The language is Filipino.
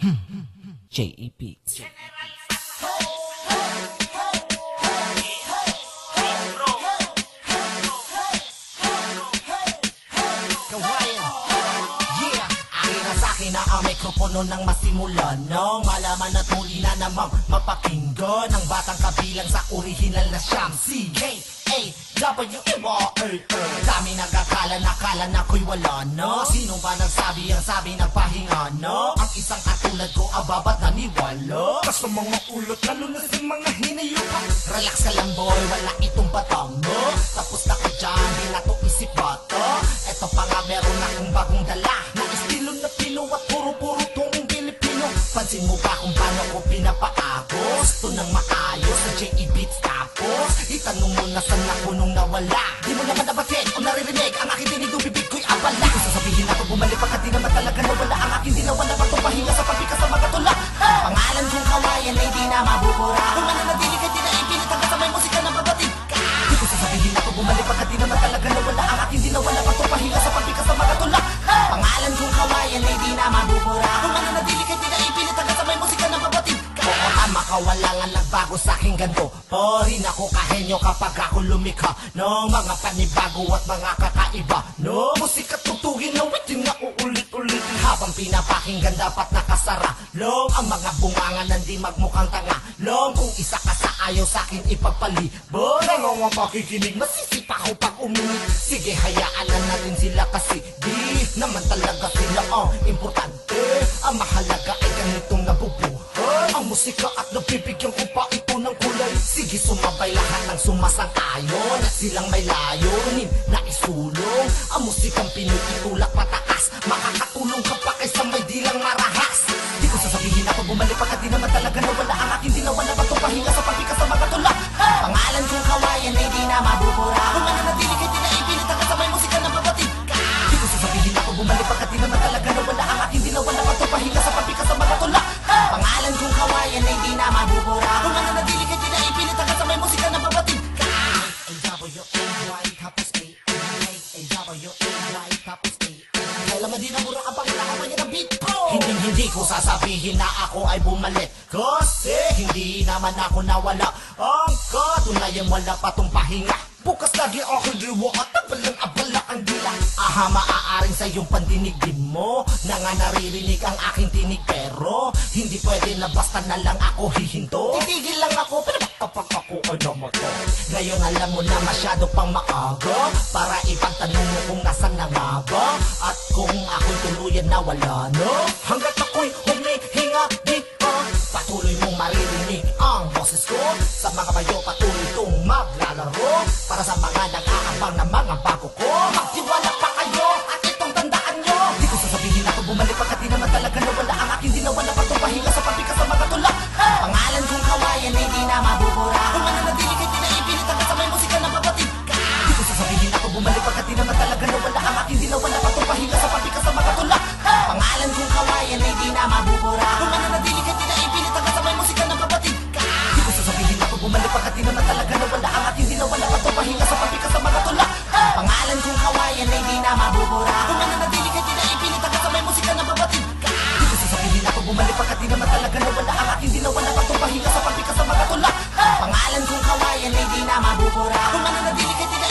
J.E.P. Na ang mikropono nang masimulan nang malaman at muli na namang mapakinggan ang batang kabilang sa original na siyang C-K-A-W-E-Y-A. Dami nagakala na ko'y wala na. Sino ba nagsabi ang sabi nagpahinga na? Ang isang katulad ko ababat naniwala basta mga ulot lalo na sa mga hinayupan. Relax ka lang boy, wala itong batang mo. Tapos na ka dyan, di na to isip bata. Eto pa nga meron akong bagong dala na estilo na Pino at puro-puro tong Pilipino. Pansin mo ba kung paano ko pinapaagos? Ito nang maayos sa J.E. Beats. Tapos itanong mo na saan ako nung nawala. Di mo naman nabatin o naririnig ang aking dinig ng bibig ko'y abala. Kung sasabihin ako bumalik pagkat di naman talaga nawala ang aking dinawana pa itong pahinga sa pabikas sa mga tula. Pangalan kong kawayan ay di na mabubura. Kung mananatili ka di na ipilit hanggang sa may musika ng babatid ka. Di ko sasabihin ako bumalik pagkat di naman talaga nawala ang aking dinawana pa itong pahinga sa pabikas sa mga tula. Pangalan kong kawayan ay di na mabubura. Kung mananatili ka di na ipilit hanggang sa may musika ng babatid ka. Oo tama ka, wala nga nagbago sa'king ganto. Rin ako kahenyo kapag ako lumikha ng mga panibago at mga kakaiba no musika tugtugin na witin na uulit-ulitin. Habang pinapakinggan dapat nakasara long ang mga bungangan nandi magmukhang tanga long. Kung isa ka sa ayaw sa'kin ipagpalibot nangong ang pakikinig masisipa ko pag uminit. Sige hayaan na rin sila kasi di naman talaga sila ang importante. Ang mahalaga ay ganitong nabubuhay ang musika at nabibigyan ko pa ito ng kulay. Sige sumabay lahat ng sumasang-ayon at silang may layunin na isulong ang musikang Pinoy itulak pataas. Makakatulong ka pa kaysa may dilang marahas. Di ko sasabihin ako bumalik pagkat di naman talaga nawala ang aking dinawan na batong pahinga sa pabikas sa mga tula. Pangalan kong kawayan ay di na mabubura. Kung mananatili ka di na ipilit hanggang sa may musika ng babatid ka. Di ko sasabihin ako bumalik pagkat di naman talaga nawala ang aking dinawan na batong pahinga sa pabikas sa mga tula. Pangalan kong kawayan ay di na mabubura. Kung mananatili ka di na ipilit hanggang sa may musika ng babatid ka. A-W-A-Y tapos A-A-W-A-Y tapos A. Kailan man di na mura ang pangalaman niya ng beat ko. Hindi ko sasabihin na ako ay bumalik kasi hindi naman ako nawala. Ang katunayan wala pa tong pahinga. Bukas lagi aking diwa at abala ang dila. Aha, maaaring sa iyong pandinig din mo na nga naririnig ang aking tinig. Pero hindi pwede na basta na lang ako hihinto. Titigil lang ako pero kapag ako ano mo to. Ngayon alam mo na masyado pang maaga para ipagtanong mo kung nasan na nga ba at kung ako'y tuluyan na wala no. Hanggat ako'y humihinga di pa patuloy mong maririnig ang boses ko. Sa mga bayo patuloy itong maglalaro para sa mga nag-aabang na mga bago ko. Magtiwala pa kayo at itong tandaan nyo. Di ko sasabihin ako bumalik pagkat di naman talaga nawala ang aking dinawan na batong pahinga sa pabikas sa mga tula. Pangalan kong kawayan ay di na mabubura. Kung mananatili ka di na ipilit hanggang sa may musika ng babatid ka. Di ko sasabihin ako bumalik pagkat di naman talaga nawala ang aking dinawan na batong pahinga sa pabikas sa mga tula. Pangalan kong kawayan ay di na mabubura. Kung mananatili ka di na ipilit hanggang sa may musika ng babatid ka. Di ko sasabihin ako bumalik pagkat di naman talaga nawala ang aking dinawan na batong pahinga sa pabikas sa mga tula. Pangalan kong kawayan ay di na mabubura. Kung mananatili ka di na ipilit hanggang sa may musika ng babatid ka. Di ko sasabihin ako bumalik pagkat di naman talaga nawala ang aking dinawan na batong pahinga sa pabikas sa mga tula. Pangalan kong kawayan ay di na mabubura. Kung mananatili ka di na